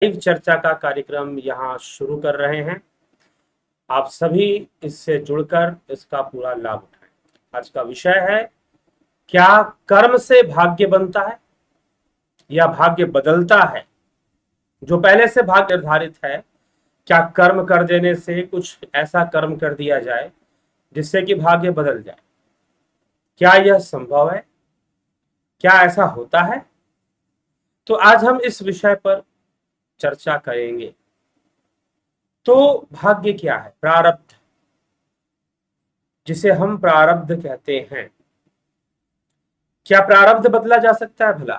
Live चर्चा का कार्यक्रम यहाँ शुरू कर रहे हैं। आप सभी इससे जुड़कर इसका पूरा लाभ उठाएं। आज का विषय है, क्या कर्म से भाग्य बनता है या भाग्य बदलता है? जो पहले से भाग्य निर्धारित है, क्या कर्म कर देने से कुछ ऐसा कर्म कर दिया जाए जिससे कि भाग्य बदल जाए? क्या यह संभव है? क्या ऐसा होता है? तो आज हम इस विषय पर चर्चा करेंगे। तो भाग्य क्या है? प्रारब्ध, जिसे हम प्रारब्ध कहते हैं। क्या प्रारब्ध बदला जा सकता है भला?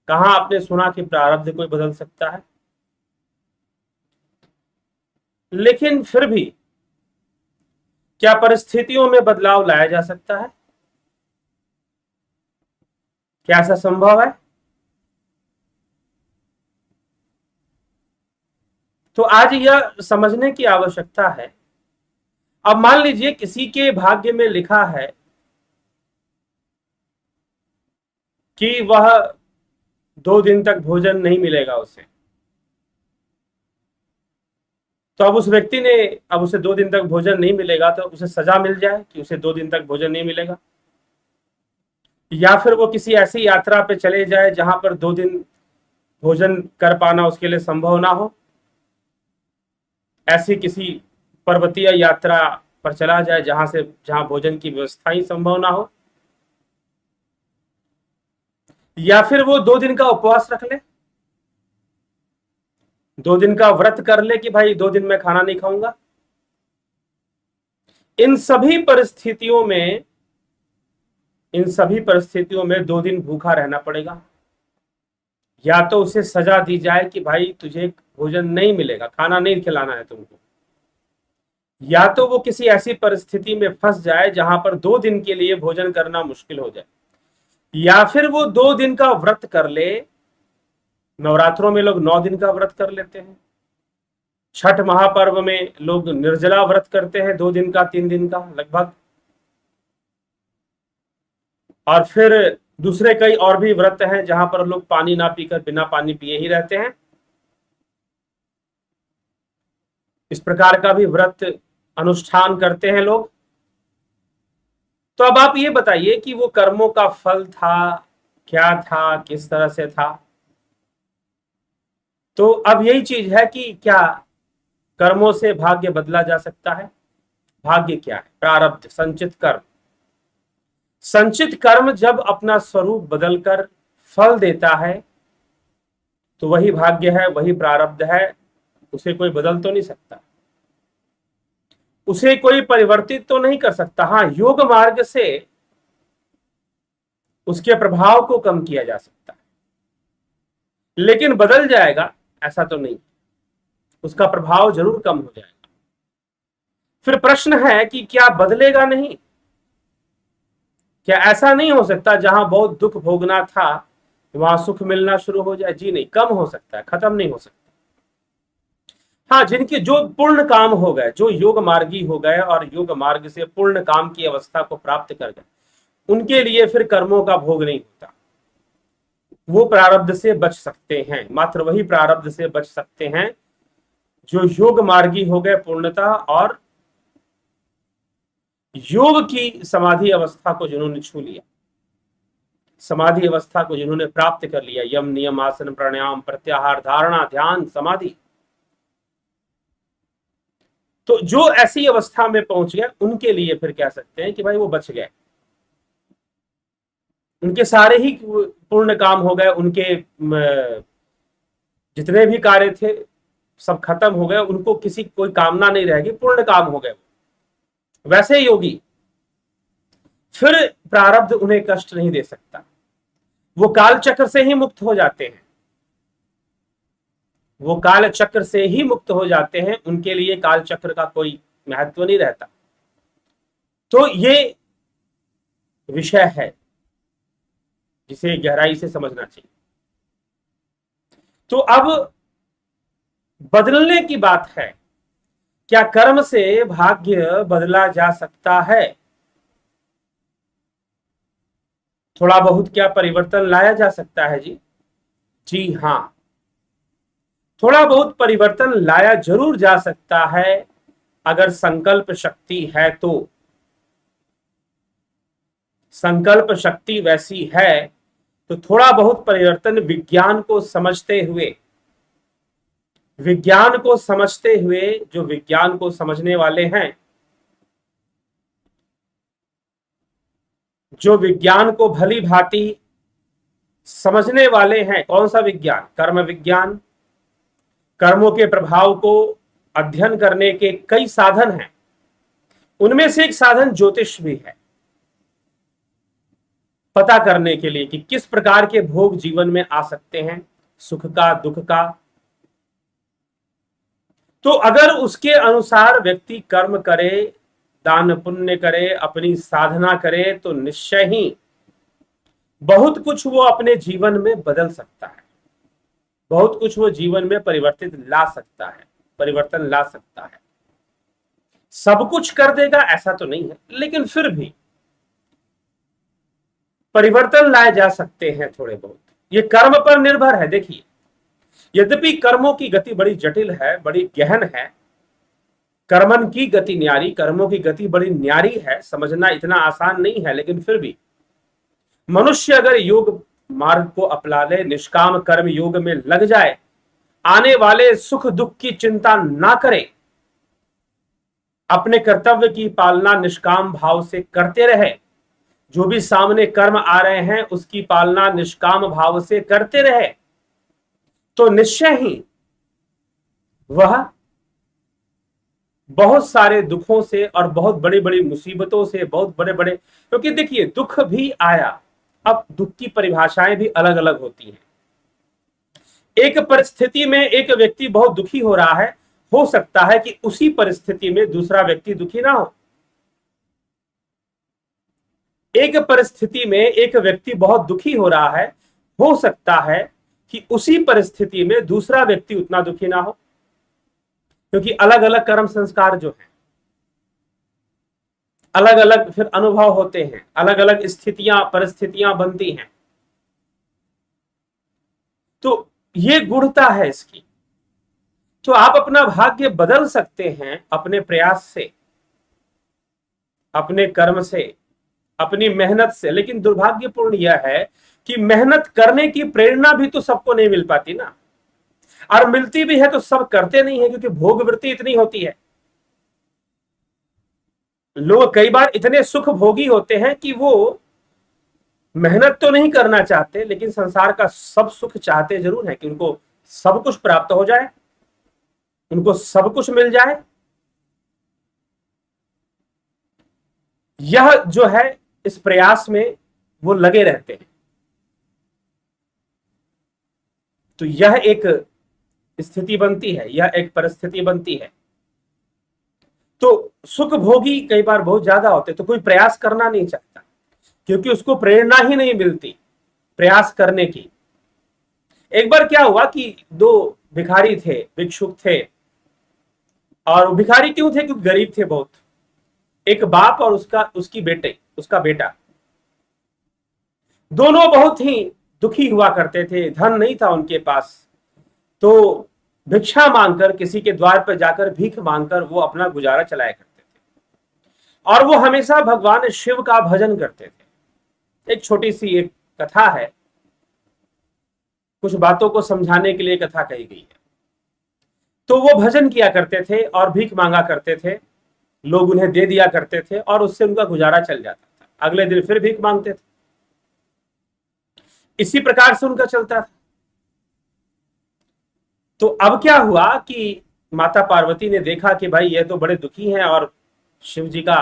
कहां आपने सुना कि प्रारब्ध कोई बदल सकता है? लेकिन फिर भी क्या परिस्थितियों में बदलाव लाया जा सकता है? क्या ऐसा संभव है? तो आज यह समझने की आवश्यकता है। अब मान लीजिए किसी के भाग्य में लिखा है कि वह 2 दिन तक भोजन नहीं मिलेगा उसे, तो अब उस व्यक्ति ने, अब उसे 2 दिन तक भोजन नहीं मिलेगा तो उसे सजा मिल जाए कि उसे 2 दिन तक भोजन नहीं मिलेगा, या फिर वो किसी ऐसी यात्रा पे चले जाए जहां पर 2 दिन भोजन कर पाना उसके लिए संभव ना हो, ऐसी किसी पर्वतीय यात्रा पर चला जाए जहां भोजन की व्यवस्था ही संभव ना हो, या फिर वो 2 दिन का उपवास रख ले, 2 दिन का व्रत कर ले कि भाई 2 दिन मैं खाना नहीं खाऊंगा। इन सभी परिस्थितियों में इन सभी परिस्थितियों में 2 दिन भूखा रहना पड़ेगा। या तो उसे सजा दी जाए कि भाई तुझे भोजन नहीं मिलेगा, खाना नहीं खिलाना है तुमको, या तो वो किसी ऐसी परिस्थिति में फंस जाए जहां पर 2 दिन के लिए भोजन करना मुश्किल हो जाए, या फिर वो 2 दिन का व्रत कर ले। नवरात्रों में लोग 9 दिन का व्रत कर लेते हैं। छठ महापर्व में लोग निर्जला व्रत करते हैं, 2 दिन का 3 दिन का लगभग। और फिर दूसरे कई और भी व्रत हैं जहां पर लोग पानी ना पीकर, बिना पानी पिए ही रहते हैं। इस प्रकार का भी व्रत अनुष्ठान करते हैं लोग। तो अब आप ये बताइए कि वो कर्मों का फल था, क्या था, किस तरह से था? तो अब यही चीज है कि क्या कर्मों से भाग्य बदला जा सकता है? भाग्य क्या है? प्रारब्ध, संचित कर्म। संचित कर्म जब अपना स्वरूप बदलकर फल देता है तो वही भाग्य है, वही प्रारब्ध है। उसे कोई बदल तो नहीं सकता, उसे कोई परिवर्तित तो नहीं कर सकता। हाँ, योग मार्ग से उसके प्रभाव को कम किया जा सकता है, लेकिन बदल जाएगा ऐसा तो नहीं। उसका प्रभाव जरूर कम हो जाएगा। फिर प्रश्न है कि क्या बदलेगा नहीं? क्या ऐसा नहीं हो सकता जहां बहुत दुख भोगना था वहां सुख मिलना शुरू हो जाए? जी नहीं, कम हो सकता है, खत्म नहीं हो सकता। हाँ, जिनके जो पूर्ण काम हो गए, जो योग मार्गी हो गए और योग मार्ग से पूर्ण काम की अवस्था को प्राप्त कर गए, उनके लिए फिर कर्मों का भोग नहीं होता। वो प्रारब्ध से बच सकते हैं, मात्र वही प्रारब्ध से बच सकते हैं जो योग मार्गी हो गए पूर्णता, और योग की समाधि अवस्था को जिन्होंने छू लिया, समाधि अवस्था को जिन्होंने प्राप्त कर लिया, यम नियम आसन प्राणायाम प्रत्याहार धारणा ध्यान समाधि, तो जो ऐसी अवस्था में पहुंच गए उनके लिए फिर कह सकते हैं कि भाई वो बच गए। उनके सारे ही पूर्ण काम हो गए, उनके जितने भी कार्य थे सब खत्म हो गए, उनको किसी कोई कामना नहीं रहेगी, पूर्ण काम हो गए। वैसे योगी, फिर प्रारब्ध उन्हें कष्ट नहीं दे सकता। वो काल चक्र से ही मुक्त हो जाते हैं, वो काल चक्र से ही मुक्त हो जाते हैं, उनके लिए काल चक्र का कोई महत्व नहीं रहता। तो ये विषय है जिसे गहराई से समझना चाहिए। तो अब बदलने की बात है, क्या कर्म से भाग्य बदला जा सकता है? थोड़ा बहुत क्या परिवर्तन लाया जा सकता है? जी, जी हाँ। थोड़ा बहुत परिवर्तन लाया जरूर जा सकता है अगर संकल्प शक्ति है तो। संकल्प शक्ति वैसी है तो थोड़ा बहुत परिवर्तन विज्ञान को समझते हुए, विज्ञान को समझते हुए, जो विज्ञान को समझने वाले हैं, जो विज्ञान को भली भांति समझने वाले हैं। कौन सा विज्ञान? कर्म विज्ञान। कर्मों के प्रभाव को अध्ययन करने के कई साधन हैं, उनमें से एक साधन ज्योतिष भी है, पता करने के लिए कि किस प्रकार के भोग जीवन में आ सकते हैं, सुख का, दुख का। तो अगर उसके अनुसार व्यक्ति कर्म करे, दान पुण्य करे, अपनी साधना करे, तो निश्चय ही बहुत कुछ वो अपने जीवन में बदल सकता है, बहुत कुछ वो जीवन में परिवर्तित ला सकता है, परिवर्तन ला सकता है। सब कुछ कर देगा ऐसा तो नहीं है, लेकिन फिर भी परिवर्तन लाए जा सकते हैं थोड़े बहुत। ये कर्म पर निर्भर है। देखिए, यद्यपि कर्मों की गति बड़ी जटिल है, बड़ी गहन है, कर्मन की गति न्यारी, कर्मों की गति बड़ी न्यारी है, समझना इतना आसान नहीं है, लेकिन फिर भी मनुष्य अगर योग मार्ग को अपना ले, निष्काम कर्म योग में लग जाए, आने वाले सुख दुख की चिंता ना करे, अपने कर्तव्य की पालना निष्काम भाव से करते रहे, जो भी सामने कर्म आ रहे हैं उसकी पालना निष्काम भाव से करते रहे, तो निश्चय ही वह बहुत सारे दुखों से और बहुत बड़ी बड़ी मुसीबतों से, बहुत बड़े बड़े, क्योंकि देखिए दुख भी आया, अब दुख की परिभाषाएं भी अलग अलग होती हैं। एक परिस्थिति में एक व्यक्ति बहुत दुखी हो रहा है, हो सकता है कि उसी परिस्थिति में दूसरा व्यक्ति दुखी ना हो। एक परिस्थिति में एक व्यक्ति बहुत दुखी हो रहा है, हो सकता है कि उसी परिस्थिति में दूसरा व्यक्ति उतना दुखी ना हो, क्योंकि अलग अलग कर्म संस्कार जो है, अलग अलग फिर अनुभव होते हैं, अलग अलग स्थितियां परिस्थितियां बनती हैं। तो ये गुणता है इसकी। तो आप अपना भाग्य बदल सकते हैं अपने प्रयास से, अपने कर्म से, अपनी मेहनत से, लेकिन दुर्भाग्यपूर्ण यह है कि मेहनत करने की प्रेरणा भी तो सबको नहीं मिल पाती ना, और मिलती भी है तो सब करते नहीं है, क्योंकि भोगवृत्ति इतनी होती है। लोग कई बार इतने सुख भोगी होते हैं कि वो मेहनत तो नहीं करना चाहते, लेकिन संसार का सब सुख चाहते जरूर है कि उनको सब कुछ प्राप्त हो जाए, उनको सब कुछ मिल जाए। यह जो है इस प्रयास में वो लगे रहते हैं। तो यह एक स्थिति बनती है, यह एक परिस्थिति बनती है। तो सुख भोगी कई बार बहुत ज्यादा होते, तो कोई प्रयास करना नहीं चाहता, क्योंकि उसको प्रेरणा ही नहीं मिलती प्रयास करने की। एक बार क्या हुआ कि दो भिखारी थे, भिक्षुक थे, और भिखारी क्यों थे? क्योंकि गरीब थे बहुत। एक बाप और उसका बेटा, दोनों बहुत ही दुखी हुआ करते थे, धन नहीं था उनके पास, तो भिक्षा मांगकर, किसी के द्वार पर जाकर भीख मांगकर वो अपना गुजारा चलाया करते थे। और वो हमेशा भगवान शिव का भजन करते थे। एक छोटी सी एक कथा है, कुछ बातों को समझाने के लिए कथा कही गई है। तो वो भजन किया करते थे और भीख मांगा करते थे, लोग उन्हें दे दिया करते थे और उससे उनका गुजारा चल जाता था। अगले दिन फिर भीख मांगते थे, इसी प्रकार से उनका चलता था। तो अब क्या हुआ कि माता पार्वती ने देखा कि भाई ये तो बड़े दुखी हैं और शिव जी का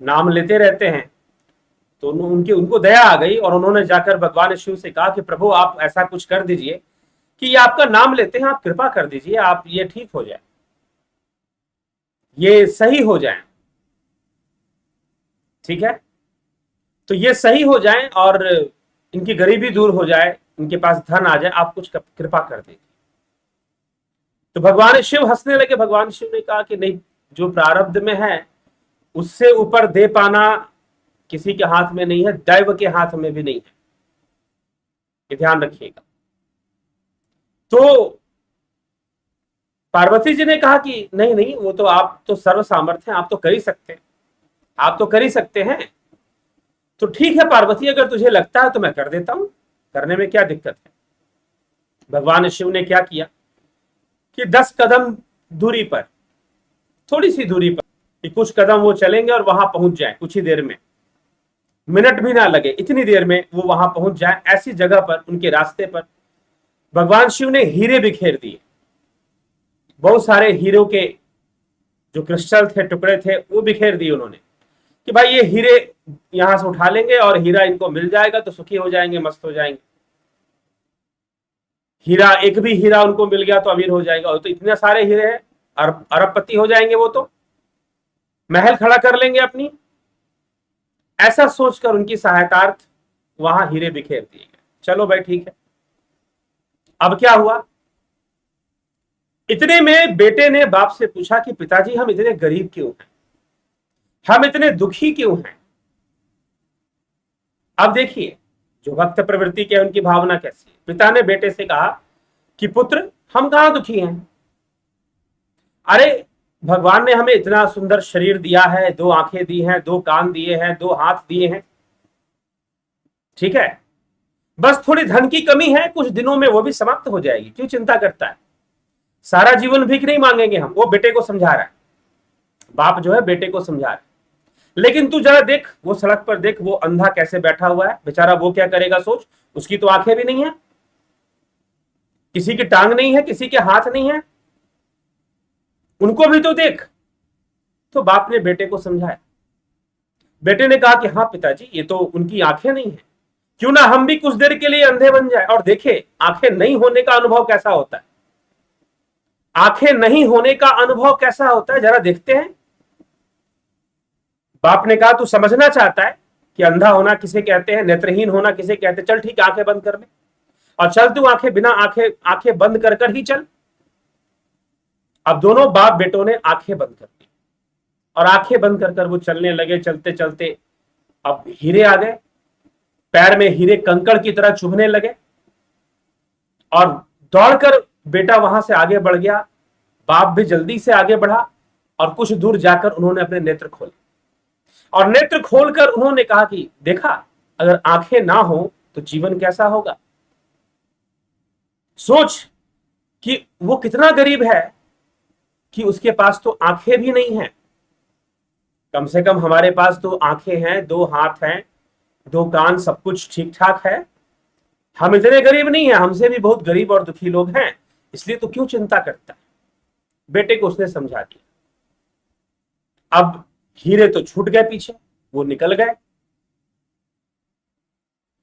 नाम लेते रहते हैं, तो उनको दया आ गई और उन्होंने जाकर भगवान शिव से कहा कि प्रभु आप ऐसा कुछ कर दीजिए कि ये आपका नाम लेते हैं, आप कृपा कर दीजिए, आप ये ठीक हो जाए, ये सही हो जाए, ठीक है, तो ये सही हो जाए और इनकी गरीबी दूर हो जाए, इनके पास धन आ जाए, आप कुछ कृपा कर दीजिए। तो भगवान शिव हंसने लगे। भगवान शिव ने कहा कि नहीं, जो प्रारब्ध में है उससे ऊपर दे पाना किसी के हाथ में नहीं है, दैव के हाथ में भी नहीं है, ये ध्यान रखिएगा। तो पार्वती जी ने कहा कि नहीं नहीं, वो तो आप तो सर्व सामर्थ्य हैं, आप तो कर ही सकते हैं, आप तो कर ही सकते हैं। तो ठीक है पार्वती, अगर तुझे लगता है तो मैं कर देता हूं, करने में क्या दिक्कत है। भगवान शिव ने क्या किया कि 10 कदम दूरी पर, थोड़ी सी दूरी पर, कि कुछ कदम वो चलेंगे और वहां पहुंच जाए, कुछ ही देर में, मिनट भी ना लगे, इतनी देर में वो वहां पहुंच जाए, ऐसी जगह पर, उनके रास्ते पर भगवान शिव ने हीरे बिखेर दिए। बहुत सारे हीरो के जो क्रिस्टल थे, टुकड़े थे, वो बिखेर दिए उन्होंने कि भाई ये हीरे यहां से उठा लेंगे और हीरा इनको मिल जाएगा तो सुखी हो जाएंगे, मस्त हो जाएंगे। हीरा, एक भी हीरा उनको मिल गया तो अमीर हो जाएगा, और तो इतने सारे हीरे हैं, अरबपति हो जाएंगे, वो तो महल खड़ा कर लेंगे अपनी। ऐसा सोचकर उनकी सहायतार्थ वहां हीरे बिखेर दिए गए। चलो भाई ठीक है। अब क्या हुआ, इतने में बेटे ने बाप से पूछा कि पिताजी हम इतने गरीब क्यों हैं, हम इतने दुखी क्यों हैं। अब देखिए जो भक्त प्रवृत्ति के, उनकी भावना कैसी है। पिता ने बेटे से कहा कि पुत्र हम कहां दुखी हैं, अरे भगवान ने हमें इतना सुंदर शरीर दिया है, 2 आंखें दी हैं, 2 कान दिए हैं, 2 हाथ दिए हैं, ठीक है, बस थोड़ी धन की कमी है, कुछ दिनों में वो भी समाप्त हो जाएगी, क्यों चिंता करता है, सारा जीवन भीख नहीं मांगेंगे हम। वो बेटे को समझा रहा है, बाप जो है बेटे को समझा रहा है। लेकिन तू जरा देख, वो सड़क पर देख, वो अंधा कैसे बैठा हुआ है बेचारा, वो क्या करेगा सोच, उसकी तो आंखें भी नहीं है, किसी की टांग नहीं है, किसी के हाथ नहीं है, उनको भी तो देख। तो बाप ने बेटे को समझाया। बेटे ने कहा कि हाँ पिताजी, ये तो उनकी आंखें नहीं है, क्यों ना हम भी कुछ देर के लिए अंधे बन जाए और देखे आंखें नहीं होने का अनुभव कैसा होता है, आंखें नहीं होने का अनुभव कैसा होता है, जरा देखते हैं। बाप ने कहा तू समझना चाहता है कि अंधा होना किसे कहते हैं, नेत्रहीन होना किसे कहते हैं, चल ठीक है आंखें बंद कर ले, और चल तू आंखें बिना आंखें बंद कर कर ही चल। अब दोनों बाप बेटों ने आंखें बंद कर दी और आंखें बंद कर कर वो चलने लगे। चलते चलते अब हीरे आ गए, पैर में हीरे कंकड़ की तरह चुभने लगे, और दौड़कर बेटा वहां से आगे बढ़ गया, बाप भी जल्दी से आगे बढ़ा, और कुछ दूर जाकर उन्होंने अपने नेत्र खोले, और नेत्र खोलकर उन्होंने कहा कि देखा, अगर आंखें ना हो तो जीवन कैसा होगा। सोच कि वो कितना गरीब है कि उसके पास तो आंखें भी नहीं है, कम से कम हमारे पास तो आंखें हैं, 2 हाथ हैं, 2 कान, सब कुछ ठीक ठाक है, हम इतने गरीब नहीं है, हमसे भी बहुत गरीब और दुखी लोग हैं, इसलिए तो क्यों चिंता करता है। बेटे को उसने समझा दिया। अब हीरे तो छूट गए पीछे, वो निकल गए।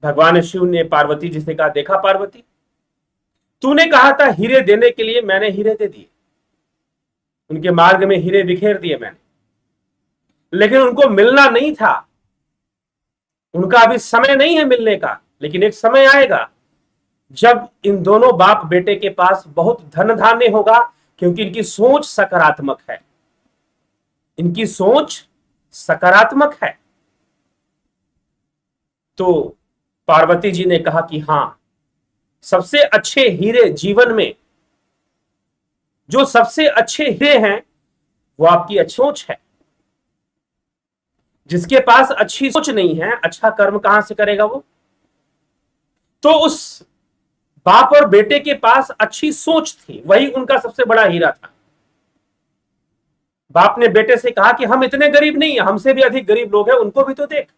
भगवान शिव ने पार्वती जी से कहा देखा पार्वती, तूने कहा था हीरे देने के लिए, मैंने हीरे दे दिए, उनके मार्ग में हीरे बिखेर दिए मैंने, लेकिन उनको मिलना नहीं था, उनका अभी समय नहीं है मिलने का, लेकिन एक समय आएगा जब इन दोनों बाप बेटे के पास बहुत धन धान्य होगा, क्योंकि इनकी सोच सकारात्मक है, इनकी सोच सकारात्मक है। तो पार्वती जी ने कहा कि हां, सबसे अच्छे हीरे जीवन में, जो सबसे अच्छे हीरे हैं वो आपकी अच्छी सोच है। जिसके पास अच्छी सोच नहीं है, अच्छा कर्म कहां से करेगा वो। तो उस बाप और बेटे के पास अच्छी सोच थी, वही उनका सबसे बड़ा हीरा था। बाप ने बेटे से कहा कि हम इतने गरीब नहीं है, हमसे भी अधिक गरीब लोग हैं, उनको भी तो देख,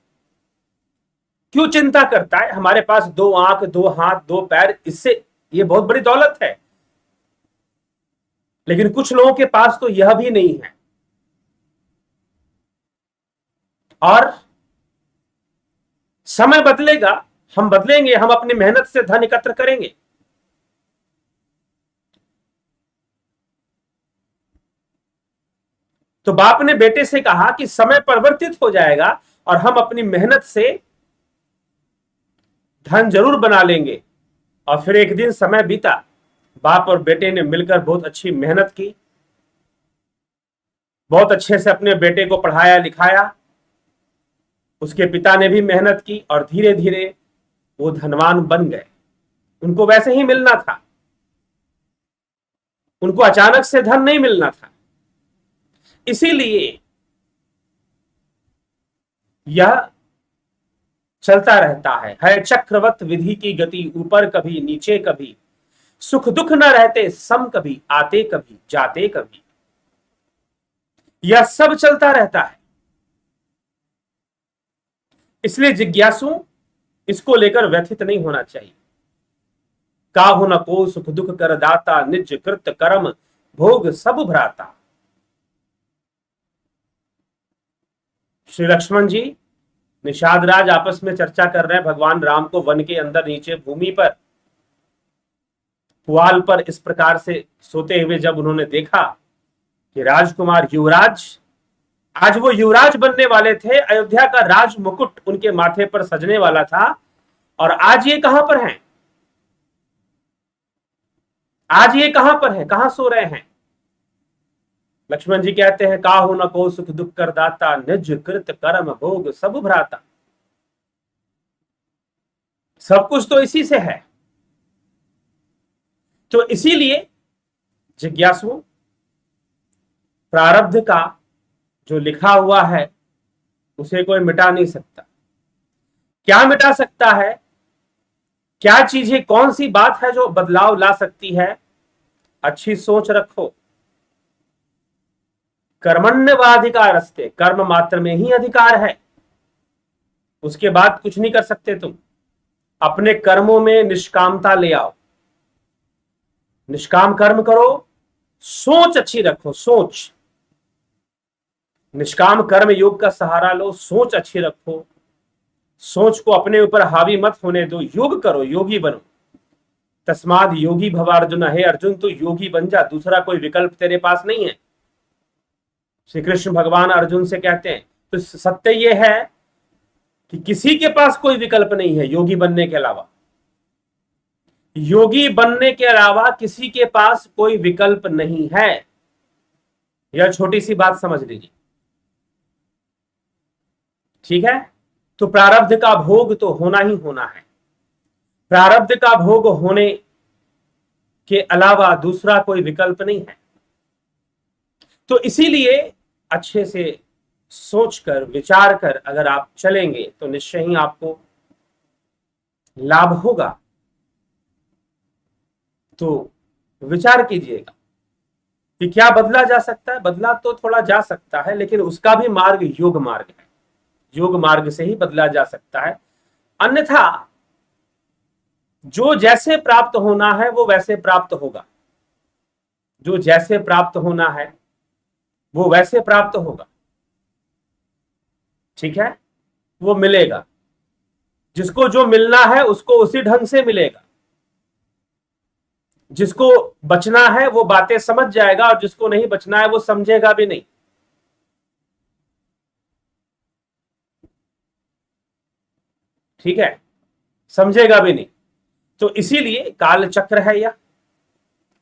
क्यों चिंता करता है, हमारे पास 2 आंख, 2 हाथ, 2 पैर, इससे ये बहुत बड़ी दौलत है, लेकिन कुछ लोगों के पास तो यह भी नहीं है। और समय बदलेगा, हम बदलेंगे, हम अपनी मेहनत से धन एकत्र करेंगे। तो बाप ने बेटे से कहा कि समय परिवर्तित हो जाएगा और हम अपनी मेहनत से धन जरूर बना लेंगे। और फिर एक दिन समय बीता, बाप और बेटे ने मिलकर बहुत अच्छी मेहनत की, बहुत अच्छे से अपने बेटे को पढ़ाया लिखाया, उसके पिता ने भी मेहनत की, और धीरे धीरे वो धनवान बन गए, उनको वैसे ही मिलना था। उनको अचानक से धन नहीं मिलना था, इसीलिए यह चलता रहता है चक्रवत विधि की गति, ऊपर कभी नीचे कभी, सुख दुख न रहते सम कभी, आते कभी जाते कभी। यह सब चलता रहता है, इसलिए जिज्ञासु इसको लेकर व्यथित नहीं होना चाहिए। काहु न को सुख दुख कर दाता, निज कृत कर्म भोग सब भ्राता। श्री लक्ष्मण जी निषाद राज आपस में चर्चा कर रहे हैं। भगवान राम को वन के अंदर नीचे भूमि पर पुआल पर इस प्रकार से सोते हुए जब उन्होंने देखा कि राजकुमार युवराज, आज वो युवराज बनने वाले थे, अयोध्या का राज मुकुट उनके माथे पर सजने वाला था, और आज ये कहां पर हैं? आज ये कहां पर है, कहां सो रहे हैं? लक्ष्मण जी कहते हैं काहु न को सुख दुख कर दाता, निज कृत कर्म भोग सब भ्राता। सब कुछ तो इसी से है। तो इसीलिए जिज्ञासु प्रारब्ध का जो लिखा हुआ है उसे कोई मिटा नहीं सकता। क्या मिटा सकता है? क्या चीजें, कौन सी बात है जो बदलाव ला सकती है? अच्छी सोच रखो। कर्मण्यवाधिकारस्ते, कर्म मात्र में ही अधिकार है, उसके बाद कुछ नहीं कर सकते तुम। अपने कर्मों में निष्कामता ले आओ, निष्काम कर्म करो, सोच अच्छी रखो, सोच। निष्काम कर्म योग का सहारा लो, सोच अच्छी रखो, सोच को अपने ऊपर हावी मत होने दो, योग करो, योगी बनो। तस्माद योगी भवार्जुन, हे अर्जुन तू योगी बन जा, दूसरा कोई विकल्प तेरे पास नहीं है। श्री कृष्ण भगवान अर्जुन से कहते हैं, तो सत्य यह है कि किसी के पास कोई विकल्प नहीं है योगी बनने के अलावा। योगी बनने के अलावा किसी के पास कोई विकल्प नहीं है। यह छोटी सी बात समझ लीजिए, ठीक है? तो प्रारब्ध का भोग तो होना ही होना है। प्रारब्ध का भोग होने के अलावा दूसरा कोई विकल्प नहीं है। तो इसीलिए अच्छे से सोचकर विचार कर अगर आप चलेंगे तो निश्चय ही आपको लाभ होगा। तो विचार कीजिएगा कि क्या बदला जा सकता है। बदला तो थोड़ा जा सकता है, लेकिन उसका भी मार्ग योग मार्ग है। योग मार्ग से ही बदला जा सकता है, अन्यथा जो जैसे प्राप्त होना है वो वैसे प्राप्त होगा। जो जैसे प्राप्त होना है वो वैसे प्राप्त होगा, ठीक है? वो मिलेगा, जिसको जो मिलना है उसको उसी ढंग से मिलेगा। जिसको बचना है वो बातें समझ जाएगा, और जिसको नहीं बचना है वो समझेगा भी नहीं। ठीक है, समझेगा भी नहीं। तो इसीलिए काल चक्र है, यह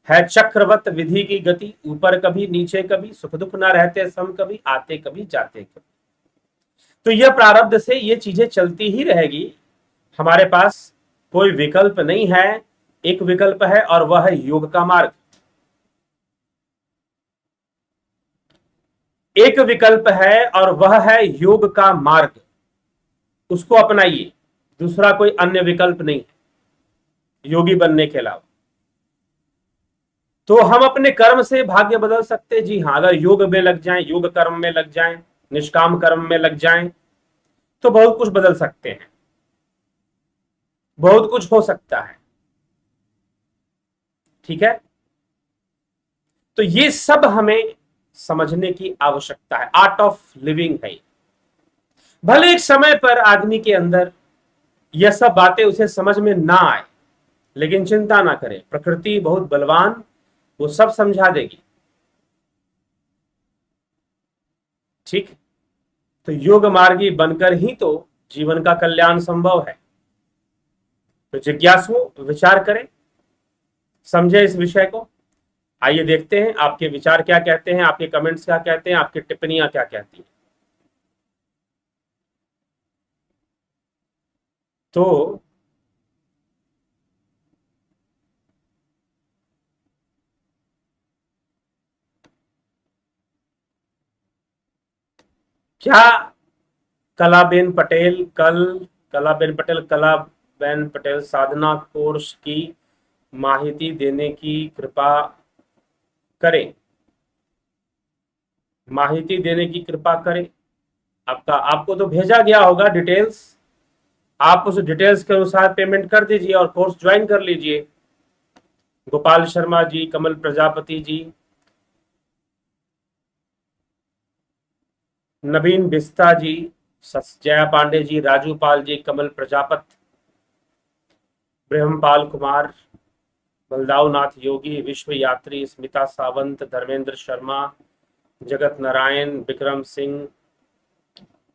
है चक्रवत विधि की गति, ऊपर कभी नीचे कभी, सुख दुख ना रहते सम कभी, आते कभी जाते कभी। तो यह प्रारब्ध से ये चीजें चलती ही रहेगी। हमारे पास कोई विकल्प नहीं है, एक विकल्प है और वह है योग का मार्ग। एक विकल्प है और वह है योग का मार्ग, उसको अपनाइए। दूसरा कोई अन्य विकल्प नहीं है योगी बनने के अलावा। तो हम अपने कर्म से भाग्य बदल सकते, जी हां, अगर योग में लग जाएं, योग कर्म में लग जाएं, निष्काम कर्म में लग जाएं, तो बहुत कुछ बदल सकते हैं, बहुत कुछ हो सकता है। ठीक है, तो ये सब हमें समझने की आवश्यकता है। आर्ट ऑफ लिविंग है। भले एक समय पर आदमी के अंदर यह सब बातें उसे समझ में ना आए, लेकिन चिंता ना करें, प्रकृति बहुत बलवान, वो सब समझा देगी। ठीक, तो योग मार्गी बनकर ही तो जीवन का कल्याण संभव है। तो जिज्ञासु विचार करें, समझे इस विषय को। आइए देखते हैं आपके विचार क्या कहते हैं, आपके कमेंट्स क्या कहते हैं, आपकी टिप्पणियां क्या कहती हैं। तो क्या कलाबेन पटेल साधना कोर्स की माहिती देने की कृपा करें। माहिती देने की कृपा करें। आपको तो भेजा गया होगा डिटेल्स, आप उस डिटेल्स के अनुसार पेमेंट कर दीजिए और कोर्स ज्वाइन कर लीजिए। गोपाल शर्मा जी, कमल प्रजापति जी, नवीन बिस्ता जी, जया पांडे जी, राजू पाल जी, कमल प्रजापत, ब्रह्मपाल कुमार, बलदाव नाथ योगी, विश्व यात्री, स्मिता सावंत, धर्मेंद्र शर्मा, जगत नारायण, विक्रम सिंह।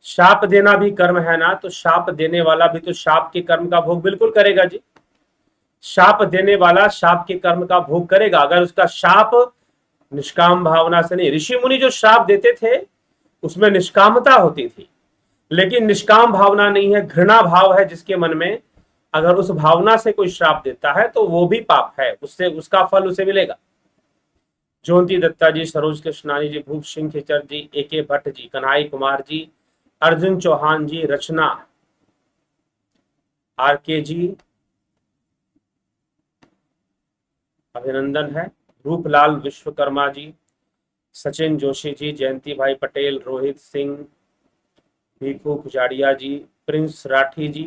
शाप देना भी कर्म है ना, तो शाप देने वाला भी तो शाप के कर्म का भोग बिल्कुल करेगा जी। शाप देने वाला शाप के कर्म का भोग करेगा, अगर उसका शाप निष्काम भावना से नहीं। ऋषि मुनि जो शाप देते थे उसमें निष्कामता होती थी, लेकिन निष्काम भावना नहीं है, घृणा भाव है जिसके मन में, अगर उस भावना से कोई श्राप देता है तो वो भी पाप है, उससे उसका फल उसे मिलेगा। ज्योति दत्ता जी, सरोज कृष्णानी जी, भूप सिंह खेचर जी, AK भट्ट जी, कन्हई कुमार जी, अर्जुन चौहान जी, रचना RK जी, अभिनंदन है। रूपलाल विश्वकर्मा जी, सचिन जोशी जी, जयंती भाई पटेल, रोहित सिंह, भीखू कुजाड़िया जी, प्रिंस राठी जी,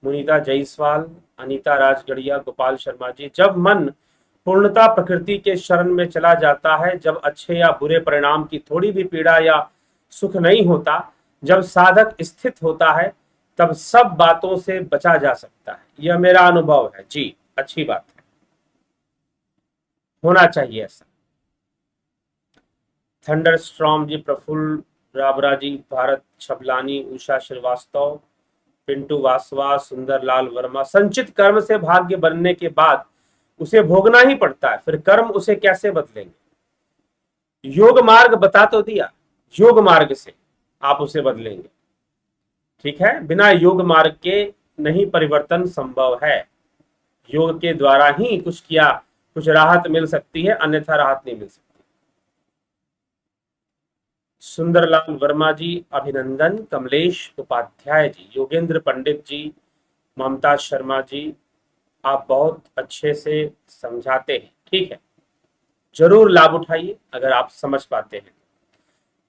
मुनीता जायसवाल, अनीता राजगढ़िया, गोपाल शर्मा जी। जब मन पूर्णता प्रकृति के शरण में चला जाता है, जब अच्छे या बुरे परिणाम की थोड़ी भी पीड़ा या सुख नहीं होता, जब साधक स्थित होता है, तब सब बातों से बचा जा सकता है। यह मेरा अनुभव है जी, अच्छी बात है, होना चाहिए ऐसा। थंडर स्ट्रॉम जी, प्रफुल्ल राबरा जी, भारत छबलानी, उषा श्रीवास्तव, पिंटू वासवा, सुंदरलाल वर्मा। संचित कर्म से भाग्य बनने के बाद उसे भोगना ही पड़ता है, फिर कर्म उसे कैसे बदलेंगे। योग मार्ग बता तो दिया, योग मार्ग से आप उसे बदलेंगे, ठीक है। बिना योग मार्ग के नहीं परिवर्तन संभव है, योग के द्वारा ही कुछ किया कुछ राहत मिल सकती है, अन्यथा राहत नहीं मिल सकती। सुंदरलाल वर्मा जी, अभिनंदन। कमलेश उपाध्याय जी, योगेंद्र पंडित जी, ममता शर्मा जी, आप बहुत अच्छे से समझाते हैं, ठीक है, जरूर लाभ उठाइए अगर आप समझ पाते हैं।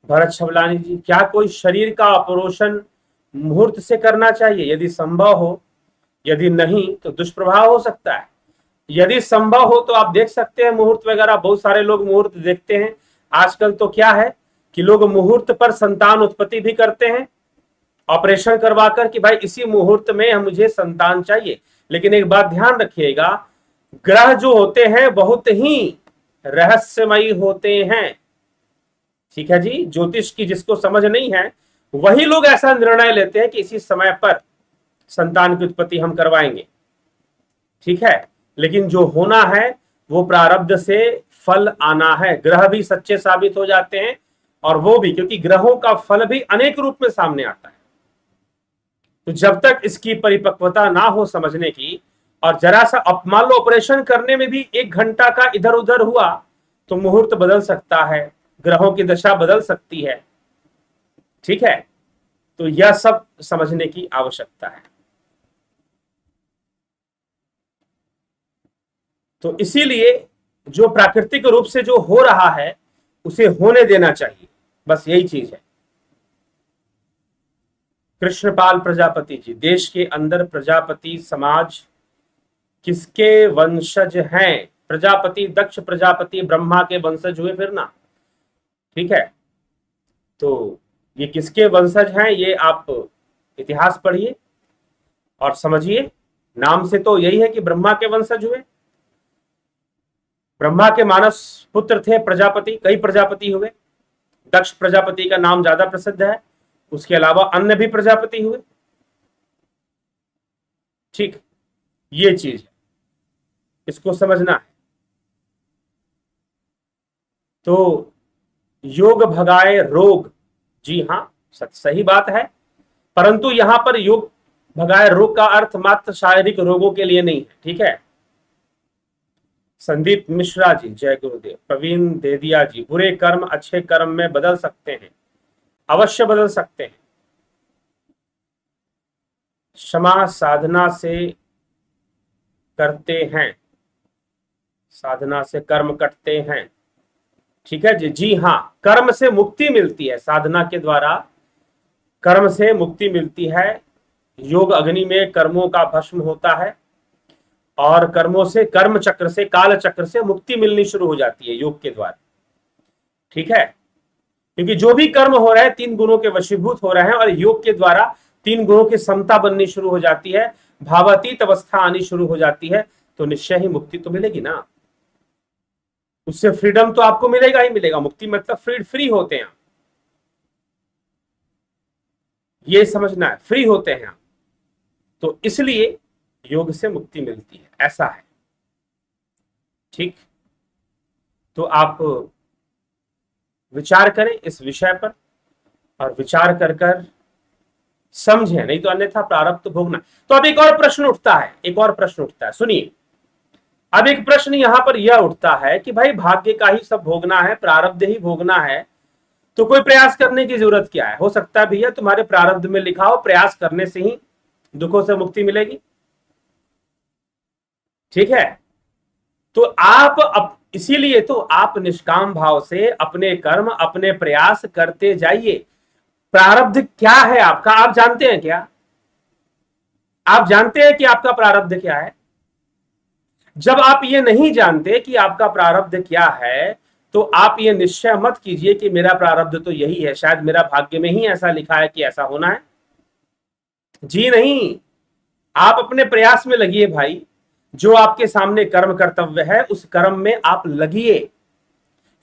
भरत छबलानी जी, क्या कोई शरीर का ऑपरेशन मुहूर्त से करना चाहिए? यदि संभव हो, यदि नहीं तो दुष्प्रभाव हो सकता है। यदि संभव हो तो आप देख सकते हैं मुहूर्त वगैरह, बहुत सारे लोग मुहूर्त देखते हैं। आजकल तो क्या है कि लोग मुहूर्त पर संतान उत्पत्ति भी करते हैं, ऑपरेशन करवाकर कि भाई इसी मुहूर्त में मुझे संतान चाहिए। लेकिन एक बात ध्यान रखिएगा, ग्रह जो होते हैं बहुत ही रहस्यमयी होते हैं, ठीक है जी। ज्योतिष की जिसको समझ नहीं है वही लोग ऐसा निर्णय लेते हैं कि इसी समय पर संतान की उत्पत्ति हम करवाएंगे, ठीक है। लेकिन जो होना है वो प्रारब्ध से फल आना है। ग्रह भी सच्चे साबित हो जाते हैं, और वो भी क्योंकि ग्रहों का फल भी अनेक रूप में सामने आता है। तो जब तक इसकी परिपक्वता ना हो समझने की, और जरा सा मान लो ऑपरेशन करने में भी 1 घंटा का इधर उधर हुआ तो मुहूर्त बदल सकता है, ग्रहों की दशा बदल सकती है, ठीक है। तो यह सब समझने की आवश्यकता है। तो इसीलिए जो प्राकृतिक रूप से जो हो रहा है उसे होने देना चाहिए, बस यही चीज है। कृष्णपाल प्रजापति जी, देश के अंदर प्रजापति समाज किसके वंशज हैं? प्रजापति, दक्ष प्रजापति ब्रह्मा के वंशज हुए फिर ना, ठीक है। तो ये किसके वंशज हैं, ये आप इतिहास पढ़िए और समझिए। नाम से तो यही है कि ब्रह्मा के वंशज हुए। ब्रह्मा के मानस पुत्र थे प्रजापति, कई प्रजापति हुए। दक्ष प्रजापति का नाम ज्यादा प्रसिद्ध है, उसके अलावा अन्य भी प्रजापति हुए, ठीक। ये चीज है, इसको समझना है। तो योग भगाए रोग, जी हाँ, सही बात है, परंतु यहां पर योग भगाए रोग का अर्थ मात्र शारीरिक रोगों के लिए नहीं है, ठीक है। संदीप मिश्रा जी, जय गुरुदेव। प्रवीण देदिया जी, बुरे कर्म अच्छे कर्म में बदल सकते हैं। अवश्य बदल सकते हैं। क्षमा साधना से करते हैं, साधना से कर्म कटते हैं। ठीक है जी, जी हाँ, कर्म से मुक्ति मिलती है, साधना के द्वारा कर्म से मुक्ति मिलती है। योग अग्नि में कर्मों का भस्म होता है और कर्मों से, कर्म चक्र से, काल चक्र से मुक्ति मिलनी शुरू हो जाती है योग के द्वारा। ठीक है, क्योंकि जो भी कर्म हो रहे हैं तीन गुणों के वशीभूत हो रहे हैं और योग के द्वारा तीन गुणों की समता बननी शुरू हो जाती है, भावातीत अवस्था आनी शुरू हो जाती है, तो निश्चय ही मुक्ति तो मिलेगी ना। उससे फ्रीडम तो आपको मिलेगा ही मिलेगा। मुक्ति मतलब फ्री होते हैं, ये समझना है, फ्री होते हैं। तो इसलिए योग से मुक्ति मिलती है, ऐसा है। ठीक, तो आप विचार करें इस विषय पर और विचार कर कर समझें, नहीं तो अन्यथा प्रारब्ध भोगना। तो अब एक और प्रश्न उठता है, एक और प्रश्न उठता है, सुनिए। अब एक प्रश्न यहां पर यह उठता है कि भाई भाग्य का ही सब भोगना है, प्रारब्ध ही भोगना है, तो कोई प्रयास करने की जरूरत क्या है? हो सकता है भैया तुम्हारे प्रारब्ध में लिखा हो प्रयास करने से ही दुखों से मुक्ति मिलेगी। ठीक है, तो आप इसीलिए तो आप निष्काम भाव से अपने कर्म, अपने प्रयास करते जाइए। प्रारब्ध क्या है आपका, आप जानते हैं क्या? आप जानते हैं कि आपका प्रारब्ध क्या है? जब आप ये नहीं जानते कि आपका प्रारब्ध क्या है, तो आप ये निश्चय मत कीजिए कि मेरा प्रारब्ध तो यही है, शायद मेरा भाग्य में ही ऐसा लिखा है कि ऐसा होना है। जी नहीं, आप अपने प्रयास में लगिए भाई। जो आपके सामने कर्म कर्तव्य है उस कर्म में आप लगिए,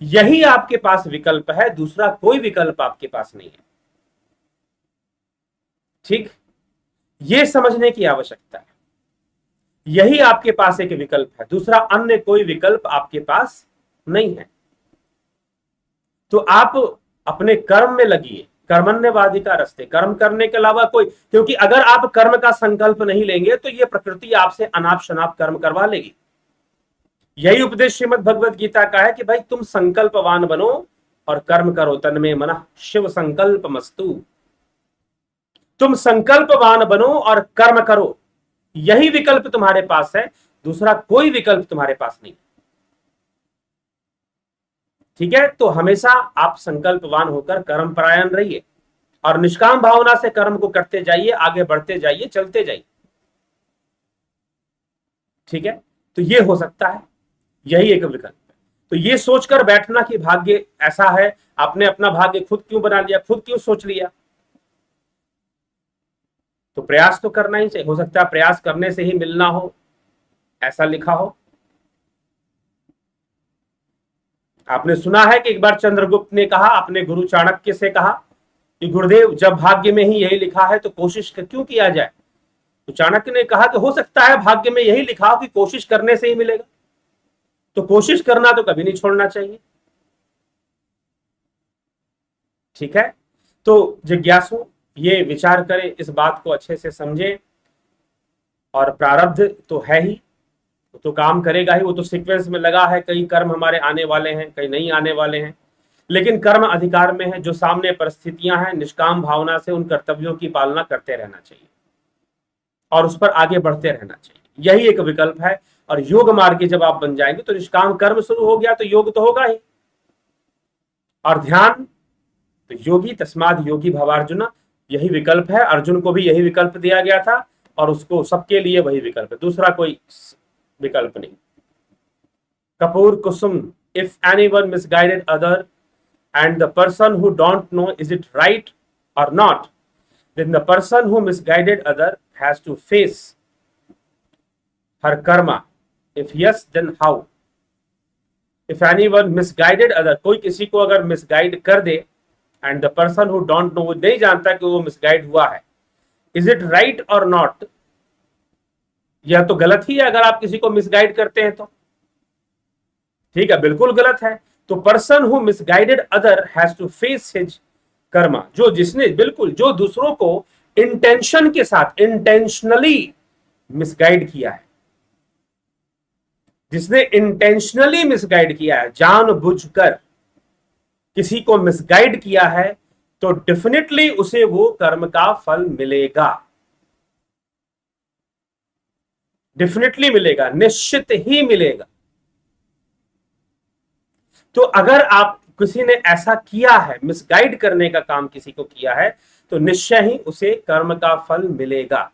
यही आपके पास विकल्प है, दूसरा कोई विकल्प आपके पास नहीं है। ठीक, ये समझने की आवश्यकता है। यही आपके पास एक विकल्प है, दूसरा अन्य कोई विकल्प आपके पास नहीं है। तो आप अपने कर्म में लगिए, कर्मण्यवादी का रास्ते, कर्म करने के अलावा कोई, क्योंकि अगर आप कर्म का संकल्प नहीं लेंगे तो ये प्रकृति आपसे अनाप शनाप कर्म करवा लेगी। यही उपदेश श्रीमद् भगवत गीता का है कि भाई तुम संकल्पवान बनो और कर्म करो, तन्मे मनः शिव संकल्प मस्तु। तुम संकल्पवान बनो और कर्म करो, यही विकल्प तुम्हारे पास है, दूसरा कोई विकल्प तुम्हारे पास नहीं। ठीक है, तो हमेशा आप संकल्पवान होकर कर्म परायण रहिए और निष्काम भावना से कर्म को करते जाइए, आगे बढ़ते जाइए, चलते जाइए। ठीक है, तो ये हो सकता है, यही एक विकल्प है। तो ये सोचकर बैठना कि भाग्य ऐसा है, आपने अपना भाग्य खुद क्यों बना लिया, खुद क्यों सोच लिया? तो प्रयास तो करना ही चाहिए। हो सकता है प्रयास करने से ही मिलना हो, ऐसा लिखा हो। आपने सुना है कि एक बार चंद्रगुप्त ने कहा, अपने गुरु चाणक्य से कहा कि गुरुदेव जब भाग्य में ही यही लिखा है तो कोशिश क्यों किया जाए? तो चाणक्य ने कहा कि हो सकता है भाग्य में यही लिखा हो कि कोशिश करने से ही मिलेगा, तो कोशिश करना तो कभी नहीं छोड़ना चाहिए। ठीक है, तो जिज्ञासु ये विचार करें, इस बात को अच्छे से समझें। और प्रारब्ध तो है ही, तो काम करेगा ही, वो तो सीक्वेंस में लगा है। कई कर्म हमारे आने वाले हैं, कई नहीं आने वाले हैं, लेकिन कर्म अधिकार में है। जो सामने परिस्थितियां हैं, निष्काम भावना से उन कर्तव्यों की पालना करते रहना चाहिए और उस पर आगे बढ़ते रहना चाहिए, यही एक विकल्प है। और योग मार्गी जब आप बन जाएंगे तो निष्काम कर्म शुरू हो गया तो योग तो होगा ही। और ध्यान, तो योगी तस्माद योगी भवार्जुन, यही विकल्प है। अर्जुन को भी यही विकल्प दिया गया था और उसको सबके लिए वही विकल्प है, दूसरा कोई विकल्प नहीं। Kapoor Kusum, if anyone misguided other and the person who don't know is it right or not, then the person who misguided other has to face her karma. If yes, then how? If anyone misguided other, कोई किसी को अगर misguide कर दे, and the person who don't know, वो नहीं जानता कि वो मिसगाइड हुआ है, is it right or not? यह तो गलत ही है अगर आप किसी को मिसगाइड करते हैं तो। ठीक है, बिल्कुल गलत है। तो person who misguided other has to face his karma, जो जिसने बिल्कुल, जो दूसरों को इंटेंशन के साथ, इंटेंशनली मिसगाइड किया है, जिसने इंटेंशनली मिसगाइड किया है, जानबूझकर किसी को मिसगाइड किया है, तो डेफिनेटली उसे वो कर्म का फल मिलेगा, डेफिनेटली मिलेगा, निश्चित ही मिलेगा। तो अगर आप किसी ने ऐसा किया है, मिसगाइड करने का काम किसी को किया है, तो निश्चय ही उसे कर्म का फल मिलेगा,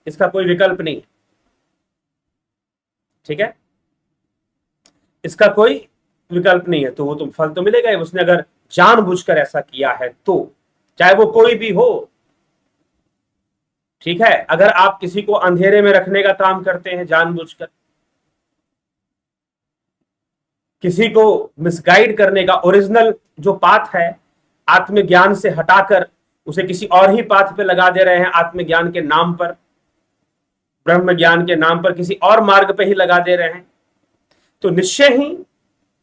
इसका कोई विकल्प नहीं है। ठीक है, इसका कोई विकल्प नहीं है, तो वो तुम फल तो मिलेगा ही। उसने अगर जानबूझकर ऐसा किया है तो, चाहे वो कोई भी हो। ठीक है, अगर आप किसी को अंधेरे में रखने का काम करते हैं जानबूझकर, किसी को मिसगाइड करने का, ओरिजिनल जो पाथ है आत्मज्ञान से हटाकर उसे किसी और ही पाथ पे लगा दे रहे हैं, आत्मज्ञान के नाम पर, ब्रह्म ज्ञान के नाम पर किसी और मार्ग पे ही लगा दे रहे हैं, तो निश्चय ही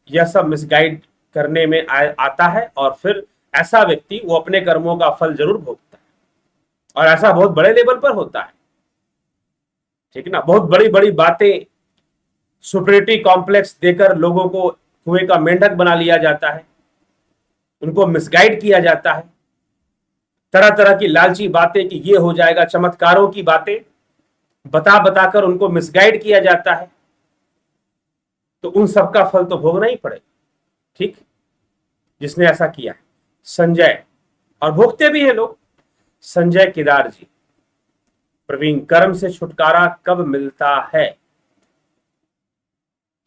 यह सब मिसगाइड करने में आता है। और फिर ऐसा व्यक्ति वो अपने कर्मों का फल जरूर भोगता है, और ऐसा बहुत बड़े लेवल पर होता है। ठीक है ना, बहुत बड़ी बड़ी बातें, सुपरिटी कॉम्प्लेक्स देकर लोगों को कुएं का मेंढक बना लिया जाता है, उनको मिसगाइड किया जाता है, तरह तरह की लालची बातें कि ये हो जाएगा, चमत्कारों की बातें बता बताकर उनको मिसगाइड किया जाता है, तो उन सबका फल तो भोगना ही पड़ेगा। ठीक, जिसने ऐसा किया है संजय, और भोगते भी हैं लोग। संजय केदार जी, प्रवीण, कर्म से छुटकारा कब मिलता है?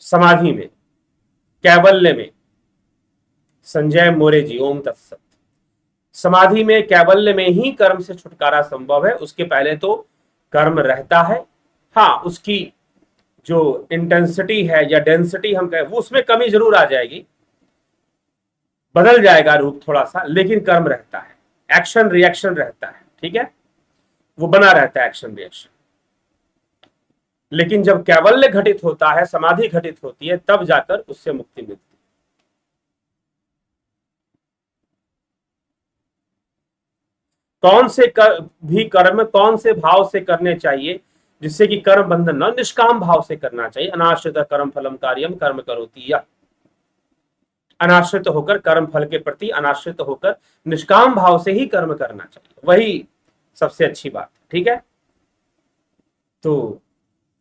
समाधि में, कैवल्य में। संजय मोरे जी, ओम तत्सत। समाधि में, कैवल्य में ही कर्म से छुटकारा संभव है, उसके पहले तो कर्म रहता है। हाँ, उसकी जो इंटेंसिटी है या डेंसिटी हम कहें, वो उसमें कमी जरूर आ जाएगी, बदल जाएगा रूप थोड़ा सा, लेकिन कर्म रहता है, एक्शन रिएक्शन रहता है। ठीक है, वो बना रहता है एक्शन रिएक्शन। लेकिन जब कैवल्य घटित होता है, समाधि घटित होती है, तब जाकर उससे मुक्ति मिलती है। कौन से भी कर्म कौन से भाव से करने चाहिए जिससे कि कर्म बंधन न? निष्काम भाव से करना चाहिए। अनाश्रित कर्म फलम कार्यम कर्म करोति यः। अनाश्रित होकर, कर्म फल के प्रति अनाश्रित होकर निष्काम भाव से ही कर्म करना चाहिए, वही सबसे अच्छी बात है। ठीक है, तो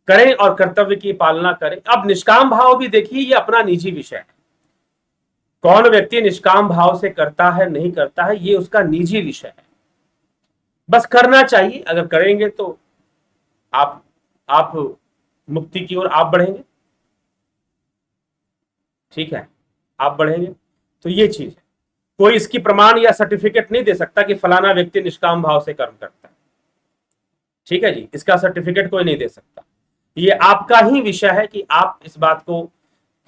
करें और कर्तव्य की पालना करें। अब निष्काम भाव भी देखिए, ये अपना निजी विषय है। कौन व्यक्ति निष्काम भाव से करता है नहीं करता है, ये उसका निजी विषय है। बस करना चाहिए, अगर करेंगे तो आप मुक्ति की ओर आप बढ़ेंगे। ठीक है, आप बढ़ेंगे। तो ये चीज है, कोई इसकी प्रमाण या सर्टिफिकेट नहीं दे सकता कि फलाना व्यक्ति निष्काम भाव से कर्म करता है। ठीक है जी, इसका सर्टिफिकेट कोई नहीं दे सकता। ये आपका ही विषय है कि आप इस बात को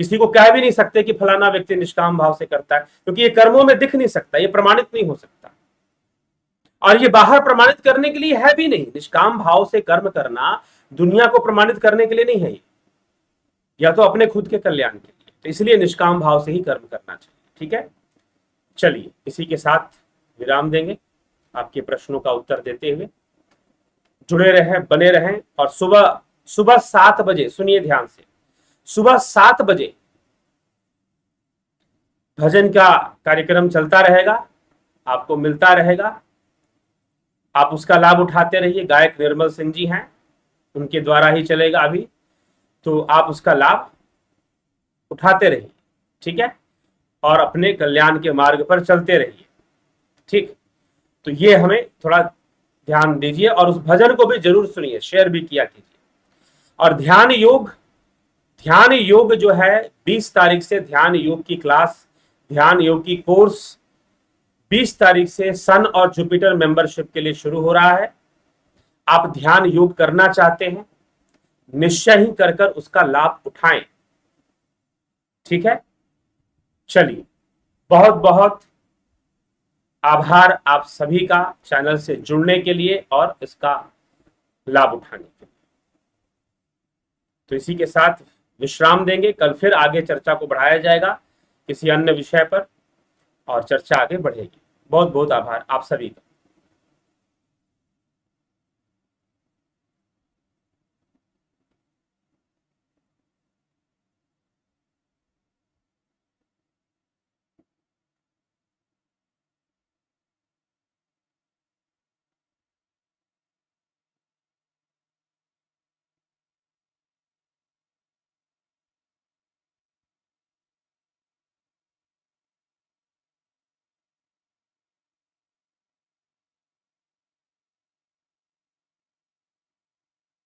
किसी को कह भी नहीं सकते कि फलाना व्यक्ति निष्काम भाव से करता है, क्योंकि ये कर्मों में दिख नहीं सकता, ये प्रमाणित नहीं हो सकता, और ये बाहर प्रमाणित करने के लिए है भी नहीं। निष्काम भाव से कर्म करना दुनिया को प्रमाणित करने के लिए नहीं है, ये या तो अपने खुद के कल्याण के लिए। तो इसलिए निष्काम भाव से ही कर्म करना चाहिए। ठीक है, चलिए इसी के साथ विराम देंगे, आपके प्रश्नों का उत्तर देते हुए। जुड़े रहें, बने रहें, और सुबह 7 बजे, सुनिए ध्यान से, सुबह 7 बजे भजन का कार्यक्रम चलता रहेगा, आपको मिलता रहेगा। आप उसका लाभ उठाते रहिए। गायक निर्मल सिंह जी हैं, उनके द्वारा ही चलेगा अभी, तो आप उसका लाभ उठाते रहिए। ठीक है, और अपने कल्याण के मार्ग पर चलते रहिए। ठीक, तो ये हमें थोड़ा ध्यान दीजिए, और उस भजन को भी जरूर सुनिए, शेयर भी किया कीजिए। और ध्यान योग जो है 20 तारीख से ध्यान योग की क्लास, ध्यान योग की कोर्स 20 तारीख से सन और जुपिटर मेंबरशिप के लिए शुरू हो रहा है। आप ध्यान योग करना चाहते हैं, निश्चय ही कर उसका लाभ उठाएं। ठीक है, चलिए, बहुत बहुत आभार आप सभी का चैनल से जुड़ने के लिए और इसका लाभ उठाने के लिए। तो इसी के साथ विश्राम देंगे, कल फिर आगे चर्चा को बढ़ाया जाएगा किसी अन्य विषय पर, और चर्चा आगे बढ़ेगी। बहुत बहुत आभार आप सभी का।